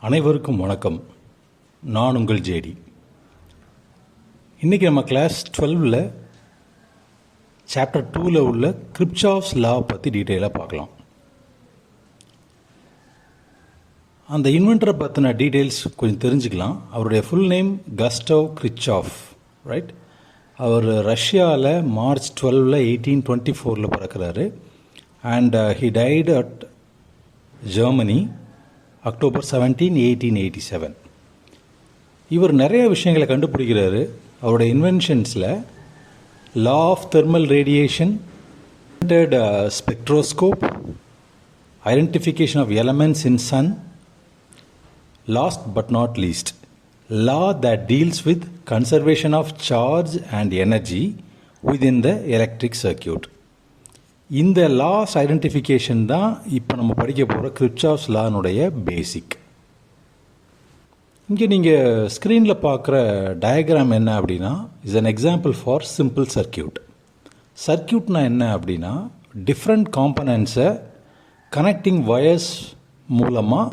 அனைவருக்கும் வணக்கம். நான் உங்கள் ஜேடி. இன்றைக்கி நம்ம கிளாஸ் 12ல் சாப்டர் 2ல் உள்ள கிர்ச்சாஃப்ஸ் லா பற்றி டீட்டெயிலாக பார்க்கலாம். அந்த இன்வென்டரை பற்றின டீட்டெயில்ஸ் கொஞ்சம் தெரிஞ்சுக்கலாம். அவருடைய full name Gustav Kirchhoff, right? அவர் ரஷ்யாவில் மார்ச் 12 1824 பிறக்கிறாரு. And he died at Germany October 17, 1887. இவர் நிறைய விஷயங்களை கண்டுபிடிக்கிறாரு. அவருடைய இன்வென்ஷன்ஸில் law of thermal radiation, spectroscope, identification of elements in sun, last but not least, law that deals with conservation of charge and energy within the electric circuit. இந்த loss identification தான் இப்போ நம்ம படிக்க போகிற கிர்ச்சாஃப்ஸ் லானுடைய பேசிக். இங்கே நீங்கள் ஸ்க்ரீனில் பார்க்குற டயக்ராம் என்ன அப்படின்னா, is an example for simple circuit. சர்க்கியூட்னா என்ன அப்படின்னா, டிஃப்ரெண்ட் காம்பனன்ட்ஸை கனெக்டிங் வயர்ஸ் மூலமாக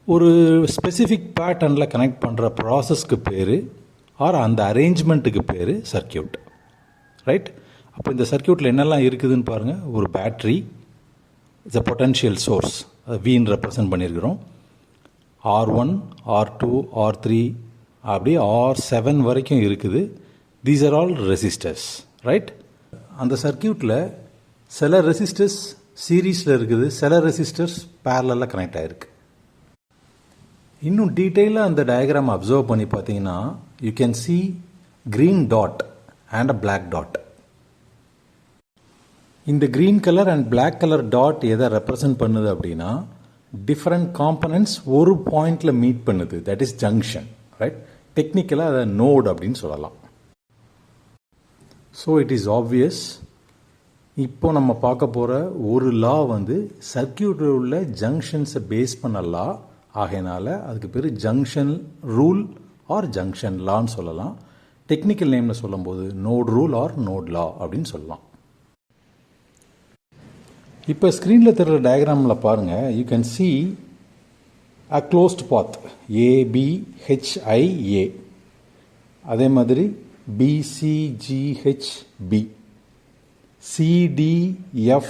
ஒரு ஸ்பெசிஃபிக் பேட்டர்னில் கனெக்ட் பண்ணுற ப்ராசஸ்க்கு பேர் ஆர் அந்த அரேஞ்ச்மெண்ட்டுக்கு பேர் சர்க்கியூட், ரைட்? அப்போ இந்த சர்க்கியூட்டில் என்னெல்லாம் இருக்குதுன்னு பாருங்கள். ஒரு battery, it's a potential source, அது வின்னு ரெப்ரசன்ட் பண்ணியிருக்கிறோம். R1, R2, R3 அப்படி R7 வரைக்கும் இருக்குது. These are all resistors, right? அந்த சர்க்கியூட்டில் சில ரெசிஸ்டர்ஸ் சீரீஸில் இருக்குது, சில ரெசிஸ்டர்ஸ் பேரலில் கனெக்ட் ஆகிருக்கு. இன்னும் டீட்டெயிலாக அந்த டயக்ராம் அப்சர்வ் பண்ணி பார்த்தீங்கன்னா, you can see green dot and a black dot. இந்த green colour and black colour dot எதை ரெப்ரசன்ட் பண்ணுது அப்படின்னா, டிஃப்ரெண்ட் காம்பனன்ட்ஸ் ஒரு பாயிண்டில் மீட் பண்ணுது, தட் இஸ் ஜங்ஷன், ரைட்? டெக்னிக்கலாக அதை நோட் அப்படின்னு சொல்லலாம். ஸோ இட் இஸ் ஆப்வியஸ், இப்போ நம்ம பார்க்க போகிற ஒரு லா வந்து சர்க்கியூட்டில் உள்ள ஜங்ஷன்ஸை பேஸ் பண்ண லா ஆகையினால அதுக்கு பேர் ஜங்ஷன் ரூல் ஆர் ஜங்ஷன் லான்னு சொல்லலாம். டெக்னிக்கல் நேமில் சொல்லும்போது node rule or node law அப்படின்னு சொல்லலாம். இப்போ ஸ்க்ரீனில் தெரிகிற டயக்ராமில் பாருங்கள், you can see a closed path ABHIA, அதே மாதிரி BCGHB, CDFGC.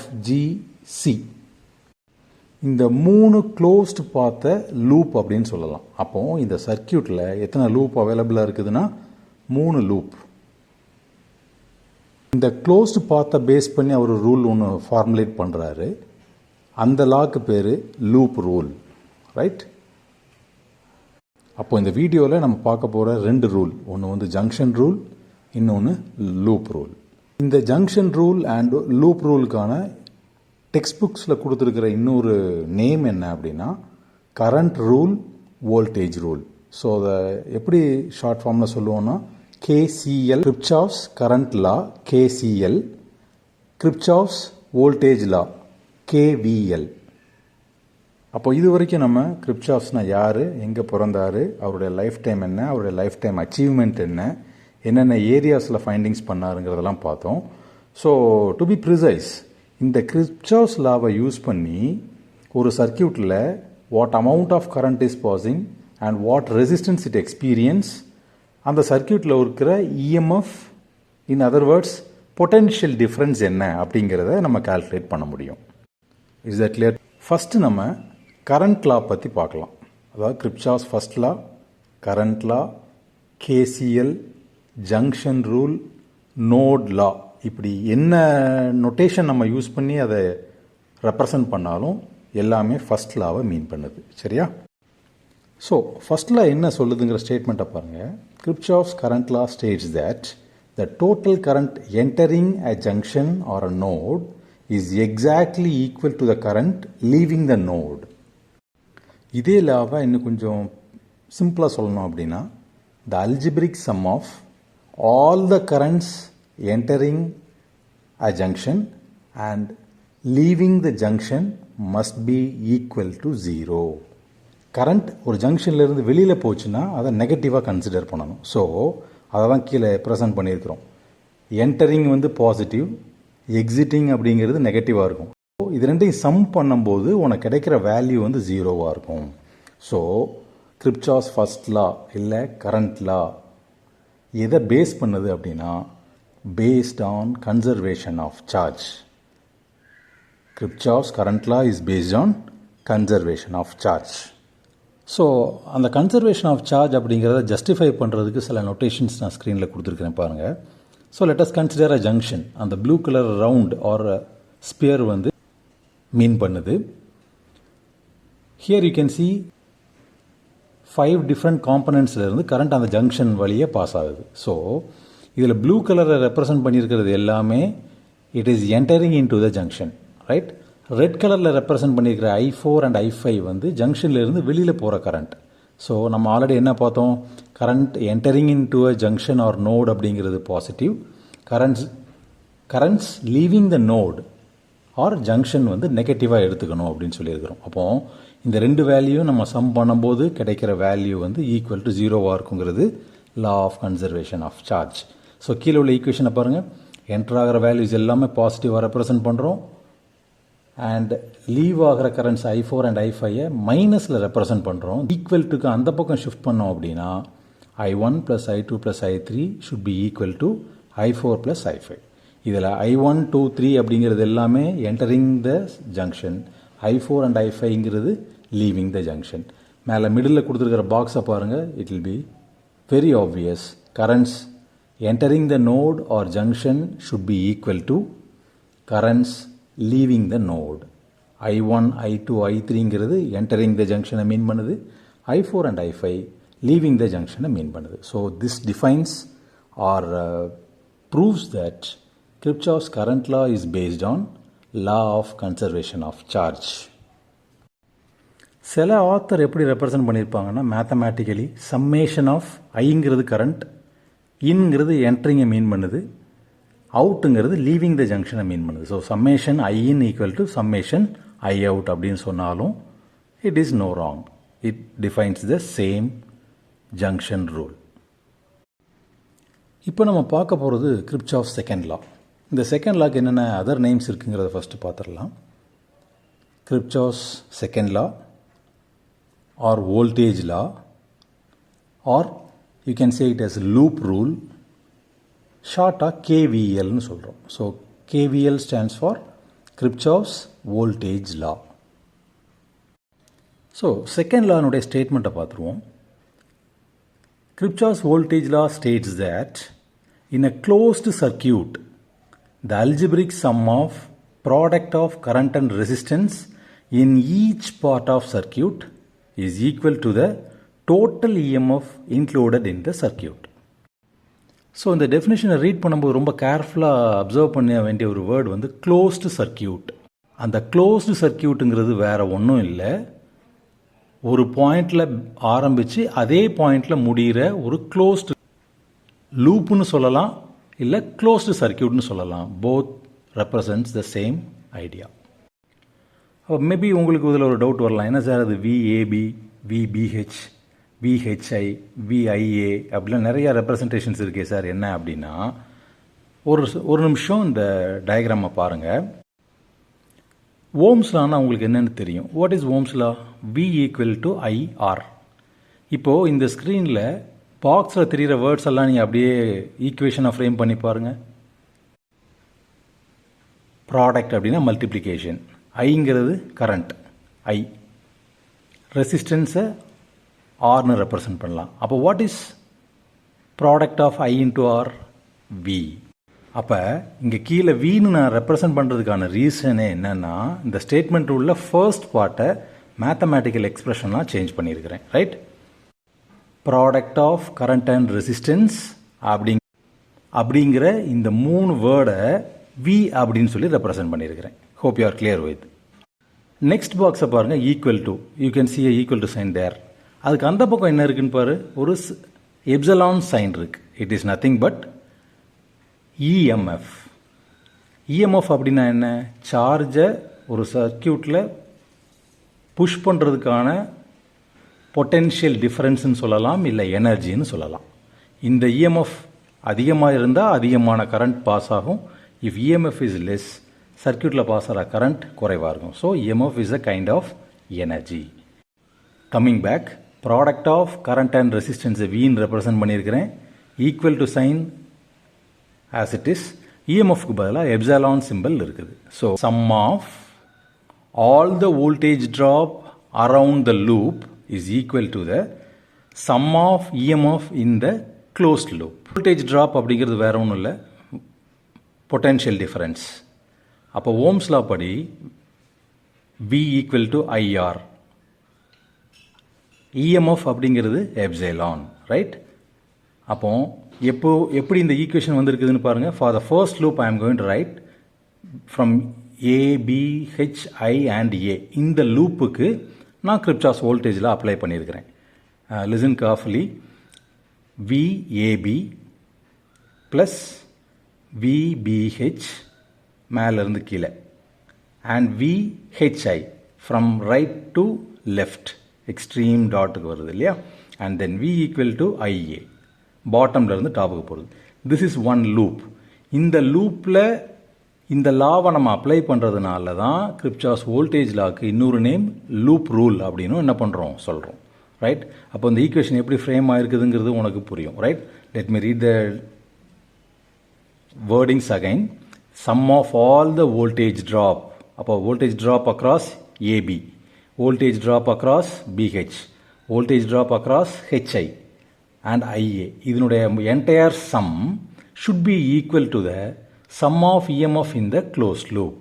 இந்த 3 க்ளோஸ்ட் பாத்தை லூப் அப்படின்னு சொல்லலாம். அப்போது இந்த சர்க்கியூட்டில் எத்தனை லூப் அவைலபிளாக இருக்குதுன்னா 3 லூப். இந்த க்ளோஸ்டு பாத்தை பேஸ் பண்ணி அவர் ரூல் ஒன்று ஃபார்முலேட் பண்ணுறாரு. அந்த லாக்கு பேர் லூப் ரூல், ரைட்? அப்போ இந்த வீடியோவில் நம்ம பார்க்க போகிற 2 ரூல், ஒன்று வந்து ஜங்ஷன் ரூல், இன்னொன்று லூப் ரூல். இந்த ஜங்ஷன் ரூல் அண்ட் லூப் ரூலுக்கான டெக்ஸ்ட் புக்ஸில் கொடுத்துருக்கிற இன்னொரு நேம் என்ன அப்படின்னா current rule, voltage rule. So அதை எப்படி ஷார்ட் ஃபார்மில் சொல்லுவோன்னா KCL, Kirchhoff's current law KCL, Kirchhoff's voltage law KVL. அப்போ இது வரைக்கும் நம்ம கிர்ச்சாஃப்ஸ்னால் யார், எங்கே பிறந்தார், அவருடைய லைஃப் டைம் என்ன, அவருடைய லைஃப் டைம் அச்சீவ்மெண்ட் என்ன, என்னென்ன ஏரியாஸில் ஃபைண்டிங்ஸ் பண்ணாருங்கிறதெல்லாம் பார்த்தோம். ஸோ டு பி ப்ரிசைஸ், இந்த கிர்ச்சாஃப்ஸ் லாவை யூஸ் பண்ணி ஒரு சர்க்கியூட்டில் what amount of current is passing and what resistance it experience, அந்த சர்க்கியூட்டில் இருக்கிற EMF, in other words potential difference என்ன அப்படிங்கிறத நம்ம கால்குலேட் பண்ண முடியும். Is that clear? ஃபஸ்ட்டு நம்ம கரண்ட் லா பற்றி பார்க்கலாம். அதாவது Kirchhoff's first law, current law, KCL, junction rule, node law, இப்படி என்ன நொட்டேஷன் நம்ம யூஸ் பண்ணி அதை ரெப்ரசன்ட் பண்ணாலும் எல்லாமே ஃபர்ஸ்ட் லாவை மீன் பண்ணுது, சரியா? ஸோ ஃபர்ஸ்ட் லா என்ன சொல்லுதுங்கிற ஸ்டேட்மெண்ட்டை பாருங்கள். Kirchhoff's current law states that the total current entering a junction or a node is exactly equal to the current leaving the node. இதே லாவை இன்னும் கொஞ்சம் சிம்பிளாக சொல்லணும் அப்படின்னா, the algebraic sum of all the currents entering a junction and leaving the junction must be equal to 0. Current ஒரு ஜங்ஷன்லேருந்து வெளியில் போச்சுன்னா அதை நெகட்டிவாக கன்சிடர் பண்ணணும். ஸோ அதை தான் கீழே ப்ரெசென்ட் பண்ணியிருக்கிறோம். என்டரிங் வந்து பாசிட்டிவ், எக்ஸிட்டிங் அப்படிங்கிறது நெகட்டிவாக இருக்கும். இது ரெண்டையும் சம் பண்ணும்போது உனக்கு கிடைக்கிற வேல்யூ வந்து 0வாக இருக்கும். ஸோ கிரிப்சாஸ் ஃபர்ஸ்ட் லா இல்லை கரண்ட் லா எதை பேஸ் பண்ணுது அப்படின்னா based on conservation of charge. Kirchhoff's current law is based on conservation of charge. So அந்த கன்சர்வேஷன் ஆஃப் சார்ஜ் அப்படிங்கிறத ஜஸ்டிஃபை பண்ணுறதுக்கு சில நோட்டேஷன்ஸ் நான் ஸ்க்ரீனில் கொடுத்துருக்கிறேன் பாருங்கள். So let us consider a junction. அந்த blue colour round or sphere வந்து மீன் பண்ணுது. Here you can see 5 different காம்பனன்ட்ஸ்லேருந்து கரண்ட் அந்த ஜங்ஷன் வழியே பாஸ் ஆகுது. ஸோ இதில் ப்ளூ கலரை ரெப்ரசன்ட் பண்ணியிருக்கிறது எல்லாமே it is entering into the junction, right. Red கலரில் ரெப்ரசன்ட் பண்ணியிருக்கிற I4 அண்ட் I5 வந்து ஜங்ஷன்லேருந்து வெளியில் போகிற கரண்ட். ஸோ நம்ம ஆல்ரெடி என்ன பார்த்தோம், current entering into a junction or node அப்படிங்கிறது positive, currents leaving the node or junction வந்து நெகட்டிவாக எடுத்துக்கணும் அப்படின்னு சொல்லியிருக்கிறோம். அப்போது இந்த ரெண்டு வேல்யூ நம்ம சம் பண்ணும்போது கிடைக்கிற வேல்யூ வந்து ஈக்குவல் டு 0வாக இருக்குங்கிறது law of conservation of charge. So கீழே உள்ள ஈக்குவேஷனை பாருங்கள், என்டர் ஆகிற வேல்யூஸ் எல்லாமே பாசிட்டிவாக ரெப்ரசன்ட் பண்ணுறோம் அண்ட் லீவ் ஆகிற கரண்ட்ஸ் I4 அண்ட் I5 மைனஸில் ரெப்ரசன்ட் பண்ணுறோம். ஈக்குவல் டுக்கு அந்த பக்கம் ஷிஃப்ட் பண்ணோம் அப்படின்னா I1 + I2 + I3 should be equal to I4 + I5. இதில் I1, 2, 3 அப்படிங்கிறது எல்லாமே entering the junction, I4 and I5ங்கிறது லீவிங் த ஜங்ஷன். மேலே மிடில் கொடுத்துருக்கிற பாக்ஸை பாருங்கள், it will be very obvious. Currents entering the node or junction should be equal to currents leaving the node. I1, I2, I3ங்கிறது entering the junction mean பண்ணுது, I4 and I5 leaving the junction mean பண்ணுது. So this defines or proves that Kirchhoff's current law is based on law of conservation of charge. சில author எப்படி represent பண்ணியிருப்பாங்கன்னா mathematically summation of ஐங்கிறது current, இன்ங்கிறது என்ட்ரிங்கை mean பண்ணுது, அவுட்டுங்கிறது leaving the ஜங்ஷனை மீன் பண்ணுது. So summation I in equal to summation I out அப்படின்னு சொன்னாலும் it is no wrong. It defines the same junction rule. இப்போ நம்ம பார்க்க போகிறது கிரிப்சாஃப் செகண்ட் லா. இந்த செகண்ட் லாக்கு என்னென்ன அதர் நேம்ஸ் இருக்குங்கிறத ஃபஸ்ட்டு பார்த்துடலாம். Kirchhoff's second law or voltage law or you can say it as loop rule, ஷார்ட்டாக KVLன்னு சொல்கிறோம். So KVL stands for Kirchhoff's voltage law. So second லானுடைய ஸ்டேட்மெண்ட்டை பார்த்துருவோம். Kirchhoff's voltage law states that in a closed circuit, the algebraic sum of product of current and resistance in each part of circuit is equal to the total EMF included in the circuit. So இந்த டெஃபினேஷனை read பண்ணும்போது ரொம்ப கேர்ஃபுல்லாக observe பண்ண வேண்டிய ஒரு word வந்து closed circuit. அந்த closed சர்க்கியூட்டுங்கிறது வேறு ஒன்றும் இல்லை, ஒரு பாயிண்டில் ஆரம்பித்து அதே பாயிண்டில் முடிகிற ஒரு க்ளோஸ்டு லூப்புன்னு சொல்லலாம், இல்லை க்ளோஸ்டு சர்க்கியூட்னு சொல்லலாம். Both represents the same idea. அப்போ மேபி உங்களுக்கு இதில் ஒரு டவுட் வரலாம், என்ன சார் அது VAB, VBH, VHI, VIA அப்படிலாம் நிறையா ரெப்ரசன்டேஷன்ஸ் இருக்கே சார் என்ன அப்படின்னா, ஒரு நிமிஷம் இந்த டயக்ராமை பாருங்கள். ஓம்ஸ் லான்னா உங்களுக்கு என்னென்னு தெரியும். What is Ohm's law? V = IR. இப்போது இந்த ஸ்க்ரீனில் பாக்ஸில் தெரிகிற வேர்ட்ஸ் எல்லாம் நீங்கள் அப்படியே ஈக்குவேஷனை ஃப்ரேம் பண்ணி பாருங்கள். ப்ராடக்ட் அப்படின்னா மல்டிப்ளிகேஷன், ஐங்கிறது கரண்ட் I, ரெசிஸ்டன்ஸை ஆர்னு ரெப்ரசன்ட் பண்ணலாம். அப்போ what is product of I × R? V. அப்போ இங்கே கீழே Vன்னு நான் ரெப்ரசன்ட் பண்ணுறதுக்கான ரீசனே என்னென்னா, இந்த ஸ்டேட்மெண்ட் உள்ள ஃபர்ஸ்ட் பார்ட்டை மேத்தமேட்டிக்கல் எக்ஸ்பிரஷனாக சேஞ்ச் பண்ணியிருக்கிறேன், right. Product of current and resistance அப்படிங்கிற இந்த 3 வேர்டை V அப்படின்னு சொல்லி ரெப்ரசன்ட் பண்ணியிருக்கிறேன். Hope you are clear with. Next பாக்ஸை பாருங்கள், equal to. You can see equal to sign there. அதுக்கு அந்த பக்கம் என்ன இருக்குன்னு பாரு, ஒரு எப்சலான் சைன் இருக்கு. It is nothing but EMF. EMF அப்படின்னா என்ன? சார்ஜை ஒரு சர்க்கியூட்டில் புஷ் பண்ணுறதுக்கான பொட்டென்ஷியல் டிஃபரன்ஸ்னு சொல்லலாம், இல்லை எனர்ஜின்னு சொல்லலாம். இந்த EMF அதிகமாக இருந்தால் அதிகமான கரண்ட் பாஸ் ஆகும். இஃப் EMF இஸ் லெஸ், சர்க்கியூட்டில் பாஸ் ஆகிற கரண்ட் குறைவாக இருக்கும். So EMF is a kind of energy. Coming back, product of current and ரெசிஸ்டன்ஸை வின்னு ரெப்ரசன்ட் பண்ணியிருக்கிறேன். Equal to sign as it is. இஎம்எஃப்க்கு பதிலாக எப்சிலான் சிம்பிள் இருக்குது. So sum of all the voltage drop around the loop is equal to the sum of EMF in the closed loop. Voltage drop அப்படிங்கிறது வேற ஒன்றும் இல்லை, potential difference. அப்போ Ohm's law படி V equal to IR, EMF அப்படிங்கிறது epsilon, right? அப்போ எப்படி இந்த ஈக்குவேஷன் வந்திருக்குதுன்னு பாருங்கள். For the first loop I am going to write from A, B, H, I and A. இந்த லூப்புக்கு நான் கிர்ச்சாஃப்ஸ் வோல்டேஜில் அப்ளை பண்ணியிருக்கிறேன். Listen carefully. VAB plus VBH மேலேருந்து கீழே and VHI from right to left extreme டாட்டுக்கு வருது இல்லையா? And then V equal to IA பாட்டம்லேருந்து டாப்புக்கு போகிறது. This is one loop. இந்த லூப்பில் இந்த லாவை நம்ம அப்ளை பண்ணுறதுனால தான் கிர்ச்சாஃப்ஸ் வோல்டேஜ் லாக்கு இன்னொரு நேம் லூப் ரூல் அப்படின்னு என்ன பண்ணுறோம் சொல்கிறோம், ரைட்? அப்போ இந்த ஈக்குவேஷன் எப்படி ஃப்ரேம் ஆயிருக்குதுங்கிறது உனக்கு புரியும், right? Let me read the wordings again. Sum of all the voltage drop, அப்போ voltage drop across AB, voltage drop across BH, voltage drop across HI and IA. இதனுடைய entire sum should be equal to the sum of EMF in the closed loop.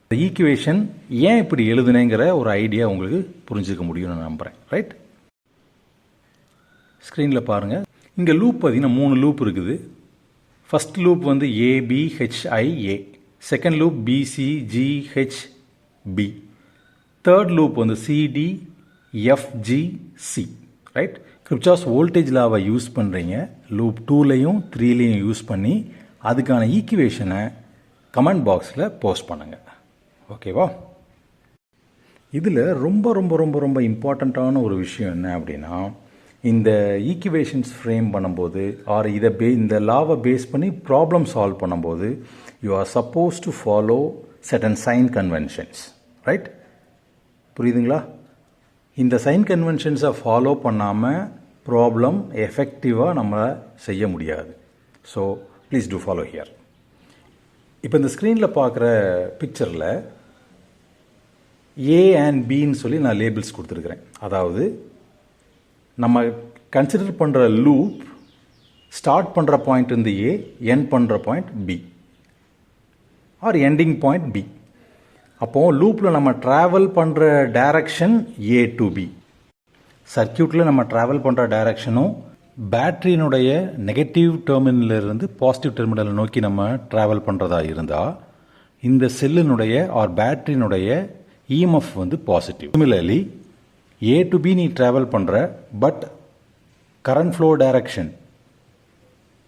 இந்த equation ஏன் இப்படி எழுதுனேங்கிற ஒரு idea உங்களுக்கு புரிஞ்சுக்க முடியும்னு நான் நம்புகிறேன், ரைட்? ஸ்க்ரீனில் பாருங்கள். இங்கே லூப் பார்த்தீங்கன்னா 3 லூப் இருக்குது. ஃபஸ்ட் லூப் வந்து ABHIA, second loop BCGHB, third loop வந்து CDFGC, ரைட்? கிர்ச்சாஃப்ஸ் வோல்டேஜ் லாவை யூஸ் பண்ணுறீங்க. லூப் 2லையும் 3லையும் யூஸ் பண்ணி அதுக்கான ஈக்குவேஷனை கமெண்ட் பாக்ஸில் போஸ்ட் பண்ணுங்கள், ஓகேவா? இதில் ரொம்ப ரொம்ப ரொம்ப ரொம்ப இம்பார்ட்டண்ட்டான ஒரு விஷயம் என்ன அப்படின்னா, இந்த ஈக்குவேஷன்ஸ் ஃப்ரேம் பண்ணும்போது ஆர் இந்த லாவை பேஸ் பண்ணி ப்ராப்ளம் சால்வ் பண்ணும்போது you are supposed to follow certain sign conventions, right? புரியுதுங்களா? இந்த சைன் கன்வென்ஷன்ஸை ஃபாலோ பண்ணாமல் ப்ராப்ளம் எஃபெக்டிவாக நம்மளை செய்ய முடியாது. So please do follow here. இப்போ இந்த ஸ்க்ரீனில் பார்க்குற பிக்சரில் ஏ அண்ட் பின்னு சொல்லி நான் லேபிள்ஸ் கொடுத்துருக்குறேன். அதாவது நம்ம கன்சிடர் பண்ணுற லூப் ஸ்டார்ட் பண்ணுற பாயிண்ட் வந்து ஏ, எண்ட் பண்ணுற point B or ending point B. அப்போது லூப்பில் நம்ம ட்ராவல் பண்ணுற டைரக்ஷன் ஏ டு பி. சர்க்கியூட்டில் நம்ம ட்ராவல் பண்ணுற டைரக்ஷனும் பேட்டரியினுடைய நெகட்டிவ் டெர்மினலிருந்து பாசிட்டிவ் டெர்மினலை நோக்கி நம்ம ட்ராவல் பண்ணுறதா இருந்தால் இந்த செல்லினுடைய ஆர் பேட்டரியினுடைய இஎம்எஃப் வந்து positive. Similarly A to B நீ ட்ராவல் பண்ணுற, பட் கரண்ட் ஃப்ளோ டைரக்ஷன்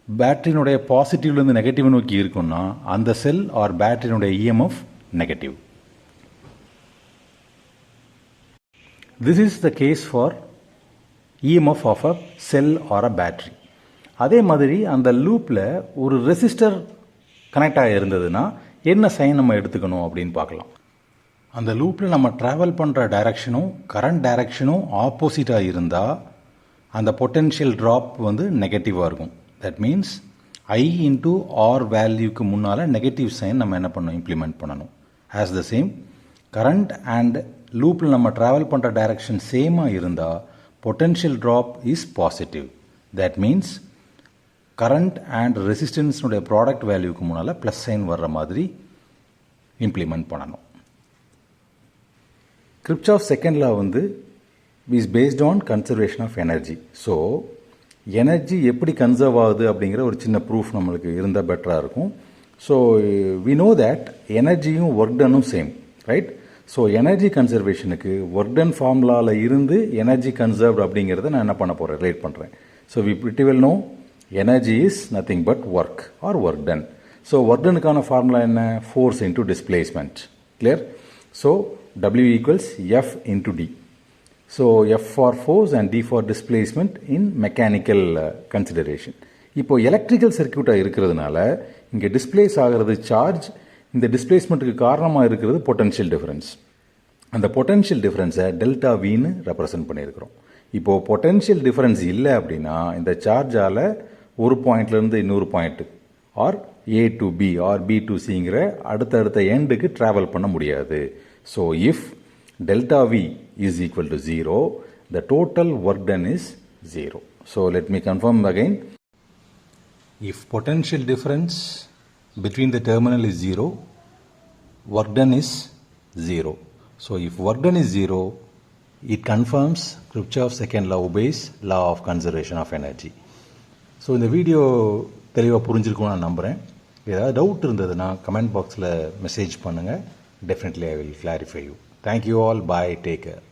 பேட்டரியினுடைய பாசிட்டிவ்லேருந்து நெகட்டிவ் நோக்கி இருக்குன்னா அந்த செல் ஆர் பேட்டரியினுடைய EMF negative. This is the case for EMF of a cell or a battery. அதே மாதிரி அந்த லூப்பில் ஒரு ரெசிஸ்டர் கனெக்ட் ஆகி இருந்ததுன்னா என்ன சைன் நம்ம எடுத்துக்கணும் அப்படின்னு பார்க்கலாம். அந்த லூப்பில் நம்ம ட்ராவல் பண்ணுற டைரக்ஷனும் கரண்ட் டைரக்ஷனும் ஆப்போசிட்டாக இருந்தால் அந்த பொட்டென்ஷியல் ட்ராப் வந்து நெகட்டிவாக இருக்கும். That means I into R வேல்யூக்கு முன்னால் நெகட்டிவ் சைன் நம்ம என்ன பண்ணணும், இம்ப்ளிமெண்ட் பண்ணணும். As the same current and லூப்பில் நம்ம ட்ராவல் பண்ணுற டைரக்ஷன் சேமாக இருந்தால் potential drop is positive. That means current and ரெசிஸ்டன்ஸினுடைய ப்ராடக்ட் வேல்யூக்கு முன்னால் ப்ளஸ் சைன் வர்ற மாதிரி இம்ப்ளிமெண்ட் பண்ணணும். கிர்ச்சாஃப்ஸ் செகண்ட் லா வந்து is based on conservation of energy. So energy எப்படி கன்சர்வ் ஆகுது அப்படிங்கிற ஒரு சின்ன ப்ரூஃப் நம்மளுக்கு இருந்தால் பெட்டராக இருக்கும். ஸோ வி நோ தேட் எனர்ஜியும் ஒர்க் டனும் சேம், ரைட்? ஸோ எனர்ஜி கன்சர்வேஷனுக்கு ஒர்க் டன் ஃபார்முலாவில் இருந்து எனர்ஜி கன்சர்வ்ட் அப்படிங்கிறத நான் என்ன பண்ண போகிறேன், ரிலேட் பண்ணுறேன். So we pretty well know energy is nothing but work or work done. So work டனுக்கான ஃபார்முலா என்ன, force into displacement. Clear? So W equals F into D. So F for force and D for displacement in mechanical consideration. இப்போது electrical சர்க்கியூட்டாக இருக்கிறதுனால இங்கே displace ஆகிறது charge, இந்த டிஸ்பிளேஸ்மெண்ட்டுக்கு காரணமாக இருக்கிறது பொட்டன்ஷியல் டிஃபரன்ஸ். அந்த பொட்டன்ஷியல் டிஃப்ரென்ஸை டெல்டா வின்னு ரெப்ரசன்ட் பண்ணியிருக்கிறோம். இப்போது பொட்டன்ஷியல் டிஃப்ரென்ஸ் இல்லை அப்படின்னா இந்த சார்ஜால் ஒரு பாயிண்ட்லேருந்து இன்னொரு point or A to B or B to சிங்கிற அடுத்தடுத்த எண்டுக்கு ட்ராவல் பண்ண முடியாது. So if delta V is equal to 0, the total work done is 0. So let me confirm again. If potential difference between the terminal is 0, work done is 0. So if work done is 0, it confirms Kirchhoff's second law obeys law of conservation of energy. So இந்த video தெளிவாக புரிஞ்சிருக்கும்னு நான் நம்புகிறேன். ஏதாவது doubt இருந்ததுன்னா comment பாக்ஸில் message பண்ணுங்கள். Definitely I will clarify you. Thank you all. Bye. Take care.